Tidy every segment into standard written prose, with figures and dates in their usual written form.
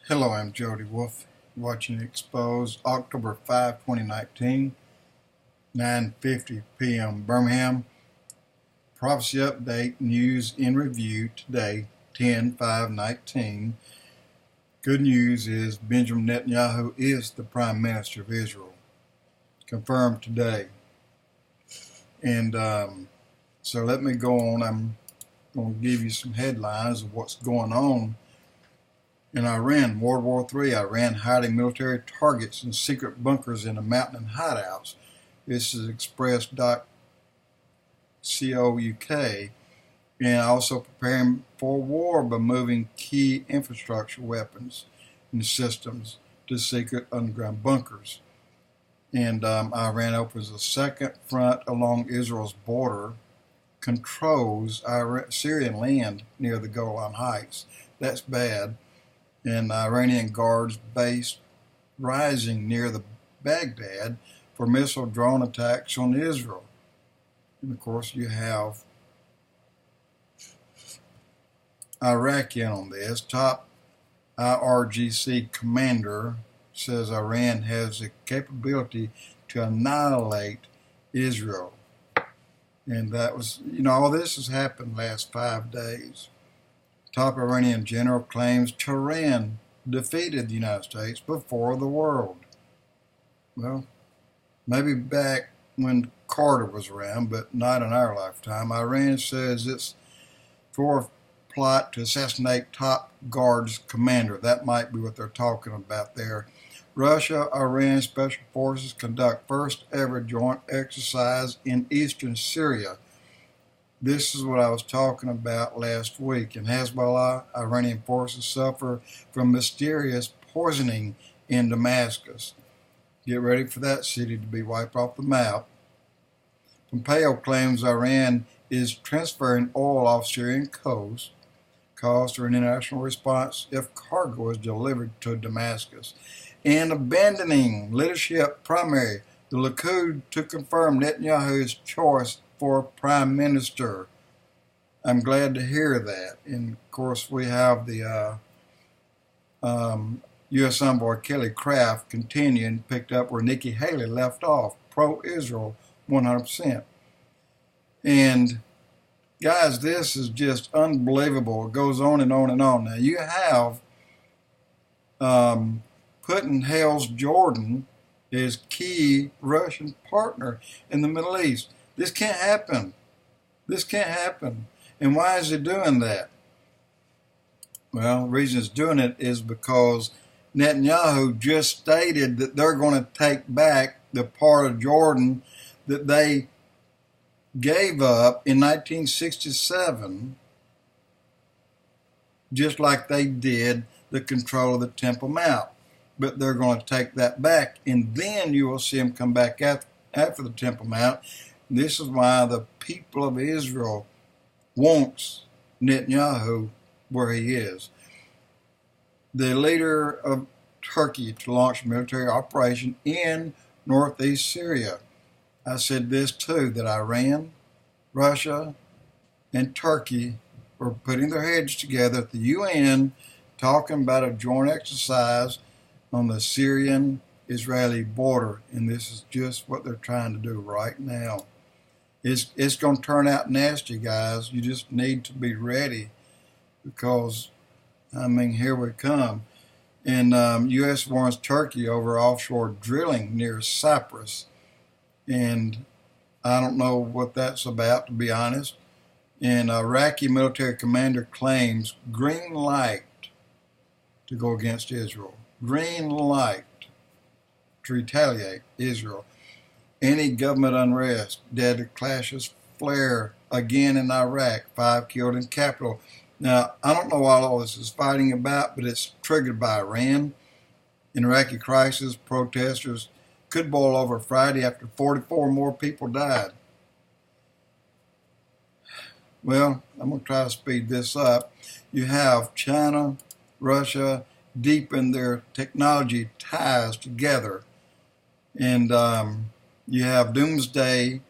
Hello, I'm Jody Wolf, watching Expoz, October 5, 2019, 9:50 p.m. Birmingham. Prophecy update, news in review today, 10/5/19. Good news is Benjamin Netanyahu is the Prime Minister of Israel. Confirmed today. And so let me go on. I'm going to give you some headlines of what's going on in Iran. World War III, Iran hiding military targets in secret bunkers in the mountain hideouts. This is Express.couk, and also preparing for war by moving key infrastructure weapons and systems to secret underground bunkers. And Iran opens a second front along Israel's border, controls Syrian land near the Golan Heights. That's bad. And Iranian guards base rising near the Baghdad for missile drone attacks on Israel. And of course you have Iraq in on this. Top IRGC commander says Iran has the capability to annihilate Israel. And that was, all this has happened last 5 days. Top Iranian general claims Tehran defeated the United States before the world. Well, maybe back when Carter was around, but not in our lifetime. Iran says it's for a plot to assassinate top guards commander. That might be what they're talking about there. Russia, Iran special forces conduct first ever joint exercise in eastern Syria. This is what I was talking about last week. In Hezbollah, Iranian forces suffer from mysterious poisoning in Damascus. Get ready for that city to be wiped off the map. Pompeo claims Iran is transferring oil off Syrian coast, calls for an international response if cargo is delivered to Damascus. And abandoning leadership primary, the Likud to confirm Netanyahu's choice for Prime Minister. I'm glad to hear that. And of course we have the U.S. envoy Kelly Craft continuing, picked up where Nikki Haley left off, pro-Israel 100%. And guys, this is just unbelievable. It goes on and on and on. Now you have Putin hails Jordan as key Russian partner in the Middle East. This can't happen. This can't happen. And why is he doing that? Well, the reason he's doing it is because Netanyahu just stated that they're going to take back the part of Jordan that they gave up in 1967, just like they did the control of the Temple Mount. But they're going to take that back, and then you will see them come back after the Temple Mount. This is why the people of Israel wants Netanyahu where he is. The leader of Turkey to launch a military operation in northeast Syria. I said this too, that Iran, Russia, and Turkey were putting their heads together at the UN, talking about a joint exercise on the Syrian-Israeli border, and this is just what they're trying to do right now. It's going to turn out nasty, guys. You just need to be ready because, here we come. And U.S. warns Turkey over offshore drilling near Cyprus. And I don't know what that's about, to be honest. And Iraqi military commander claims green light to go against Israel. Green light to retaliate Israel. Any government unrest, deadly clashes flare again in Iraq, 5 killed in capital. Now, I don't know what all this is fighting about, but it's triggered by Iran. In Iraqi crisis, protesters could boil over Friday after 44 more people died. Well, I'm going to try to speed this up. You have China, Russia, deepen their technology ties together. And you have doomsday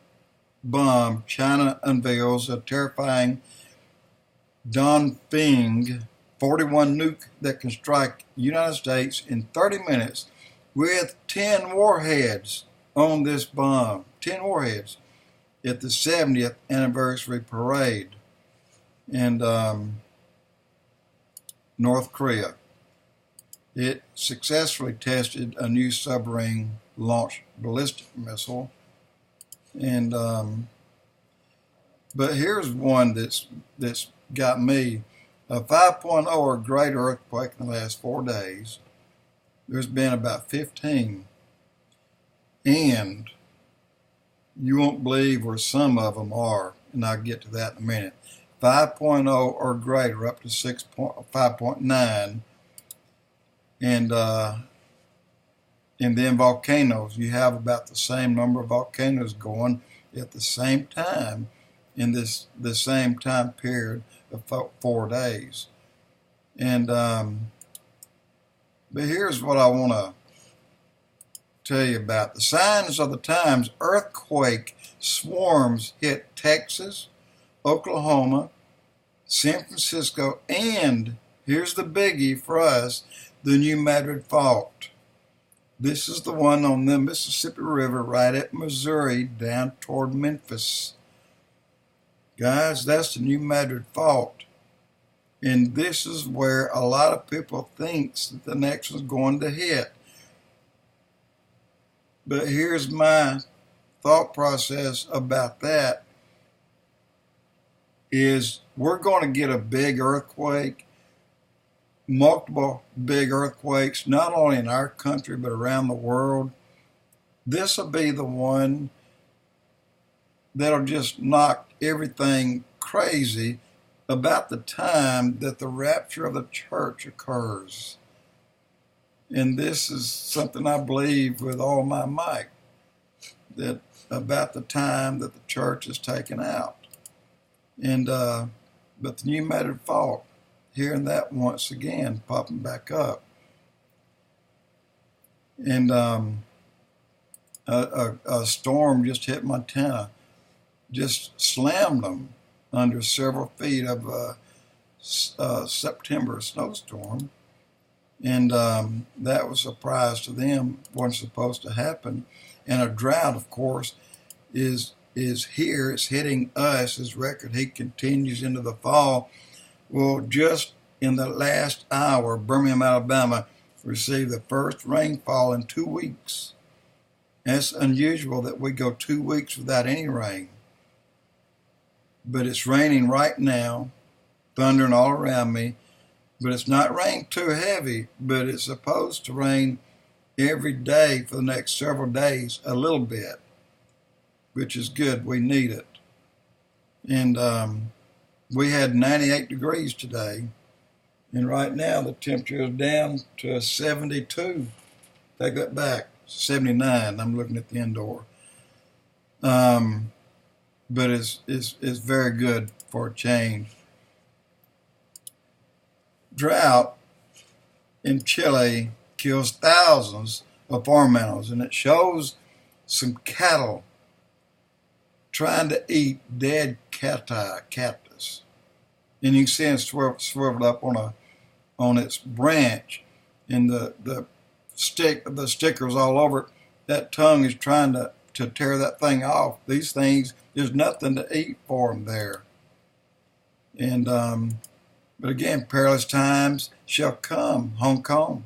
bomb. China unveils a terrifying Dongfeng 41 nuke that can strike the United States in 30 minutes with 10 warheads on this bomb. 10 warheads at the 70th anniversary parade in North Korea. It successfully tested a new submarine launched ballistic missile. And but here's one that's got me. A 5.0 or greater earthquake in the last 4 days. There's been about 15. And you won't believe where some of them are, and I'll get to that in a minute. 5.0 or greater up to 5.9. And then volcanoes. You have about the same number of volcanoes going at the same time in the same time period of 4 days. And but here's what I want to tell you about. The signs of the times: earthquake swarms hit Texas, Oklahoma, San Francisco, and here's the biggie for us, the new Madrid fault. This is the one on the Mississippi River right at Missouri down toward Memphis. Guys, that's the new Madrid fault. And this is where a lot of people think that the next one's going to hit. But here's my thought process about that is we're going to get a big earthquake, multiple big earthquakes, not only in our country but around the world. This will be the one that'll just knock everything crazy about the time that the rapture of the church occurs. And this is something I believe with all my might, that about the time that the church is taken out. And but the new Madrid fault, hearing that once again popping back up. And a storm just hit Montana, just slammed them under several feet of a September snowstorm. And that was a surprise to them, wasn't supposed to happen. And a drought, of course, is here. It's hitting us as record heat continues into the fall. Well, just in the last hour, Birmingham, Alabama received the first rainfall in 2 weeks. And it's unusual that we go 2 weeks without any rain. But it's raining right now, thundering all around me. But it's not raining too heavy, but it's supposed to rain every day for the next several days, a little bit, which is good. We need it. And we had 98 degrees today, and right now the temperature is down to a 72. Take that back, 79. I'm looking at the indoor. But it's very good for a change. Drought in Chile kills thousands of farm animals, and it shows some cattle trying to eat dead cactus. And you can see it swiveled up on its branch, and the stickers all over it. That tongue is trying to tear that thing off. These things, there's nothing to eat for them there. And but again, perilous times shall come. Hong Kong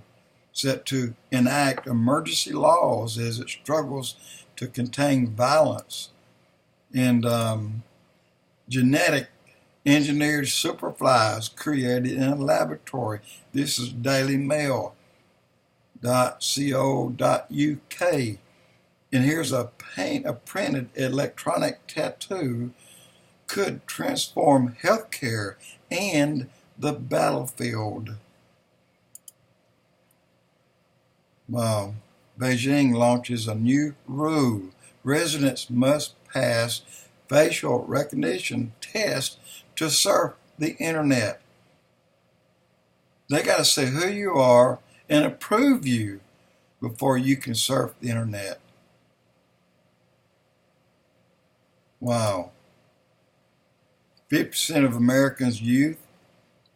set to enact emergency laws as it struggles to contain violence. And genetic engineered superflies created in a laboratory. This is dailymail.co.uk. And here's a printed electronic tattoo could transform healthcare and the battlefield. Wow. Beijing launches a new rule. Residents must pass facial recognition test to surf the internet. They got to say who you are and approve you before you can surf the internet. Wow. 50% of Americans' youth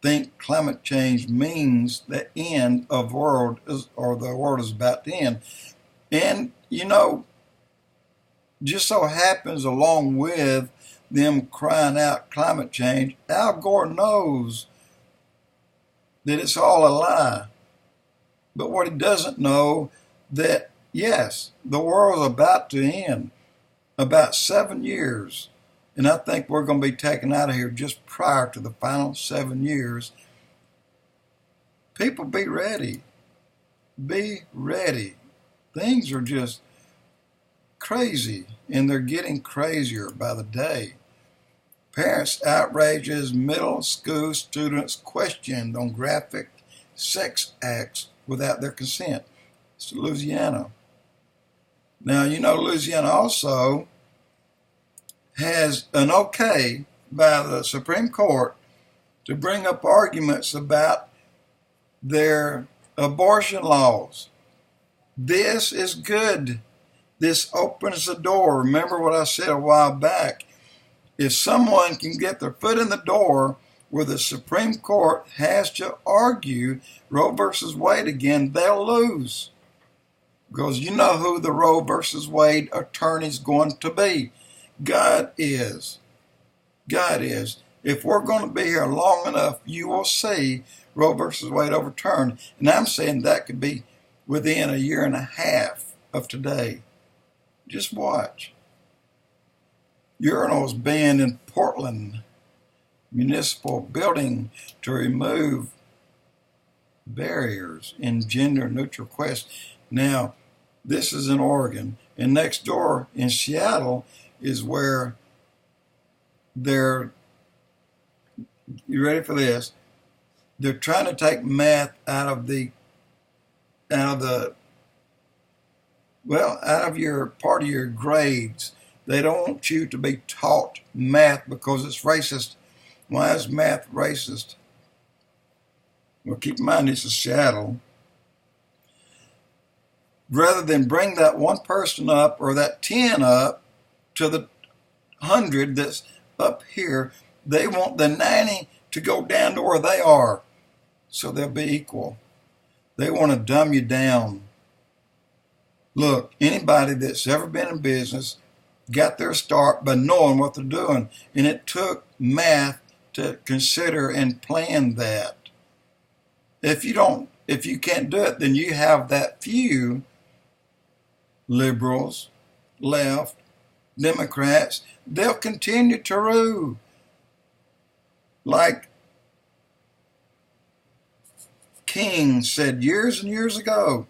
think climate change means the end of world or the world is about to end. And, just so happens along with them crying out climate change, Al Gore knows that it's all a lie. But what he doesn't know, that yes, the world's about to end, about 7 years. And I think we're going to be taken out of here just prior to the final 7 years. People, be ready. Be ready. Things are just crazy, and they're getting crazier by the day. Parents outrages middle school students questioned on graphic sex acts without their consent. It's Louisiana. Now, Louisiana also has an okay by the Supreme Court to bring up arguments about their abortion laws. This is good. This opens the door. Remember what I said a while back. If someone can get their foot in the door where the Supreme Court has to argue Roe versus Wade again, they'll lose. Because you know who the Roe versus Wade attorney's going to be. God is. God is. If we're going to be here long enough, you will see Roe versus Wade overturned. And I'm saying that could be within a year and a half of today. Just watch. Urinals banned in Portland municipal building to remove barriers in gender-neutral requests. Now, this is in Oregon, and next door in Seattle is where they're, you ready for this? They're trying to take math out of your part of your grades. They don't want you to be taught math because it's racist. Why is math racist? Well, keep in mind this is Seattle. Rather than bring that one person up or that 10 up to the 100 that's up here, they want the 90 to go down to where they are so they'll be equal. They want to dumb you down. Look, anybody that's ever been in business got their start by knowing what they're doing, and it took math to consider and plan that. If you can't do it, then you have that few liberals, left, Democrats, they'll continue to rule. Like King said years and years ago,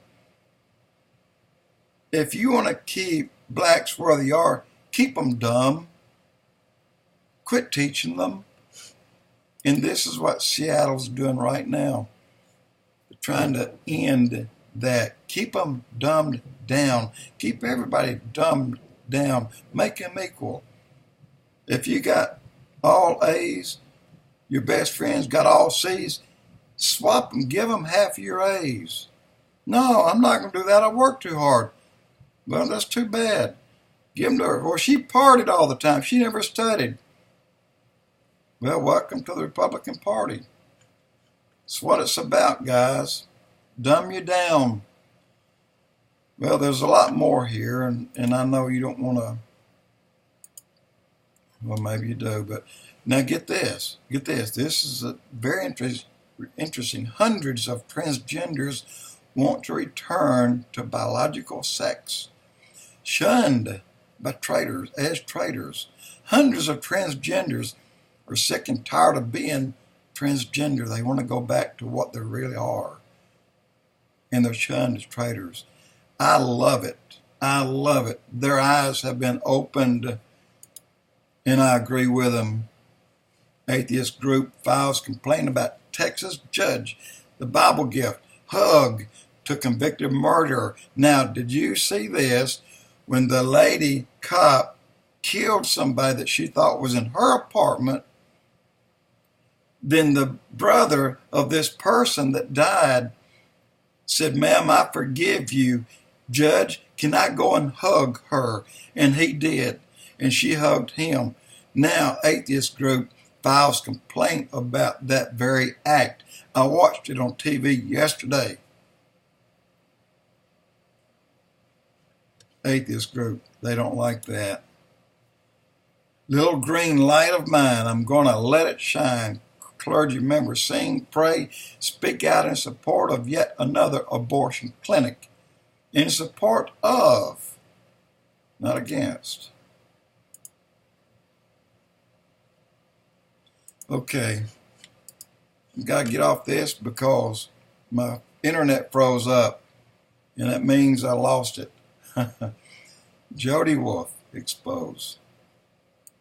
if you want to keep blacks where they are, keep them dumb. Quit teaching them. And this is what Seattle's doing right now. They're trying to end that. Keep them dumbed down. Keep everybody dumbed down. Make them equal. If you got all A's, your best friend's got all C's, swap them. Give them half your A's. No, I'm not going to do that. I work too hard. Well, that's too bad. Give them to her. Well, she partied all the time. She never studied. Well, welcome to the Republican Party. That's what it's about, guys. Dumb you down. Well, there's a lot more here, and I know you don't want to. Well, maybe you do, but now get this. Get this. This is a very interesting. Hundreds of transgenders want to return to biological sex. Shunned by traitors as traitors. Hundreds of transgenders are sick and tired of being transgender. They want to go back to what they really are. And they're shunned as traitors. I love it. I love it. Their eyes have been opened, and I agree with them. Atheist group files complaint about Texas judge. The Bible gift. Hug to convicted murderer. Now, did you see this? When the lady cop killed somebody that she thought was in her apartment, then the brother of this person that died said, "Ma'am, I forgive you. Judge, can I go and hug her?" And he did. And she hugged him. Now, atheist group files complaint about that very act. I watched it on TV yesterday. Atheist group, they don't like that. Little green light of mine, I'm going to let it shine. Clergy members sing, pray, speak out in support of yet another abortion clinic. In support of, not against. Okay, I've got to get off this because my internet froze up, and that means I lost it. Jody Wolf, Expoz.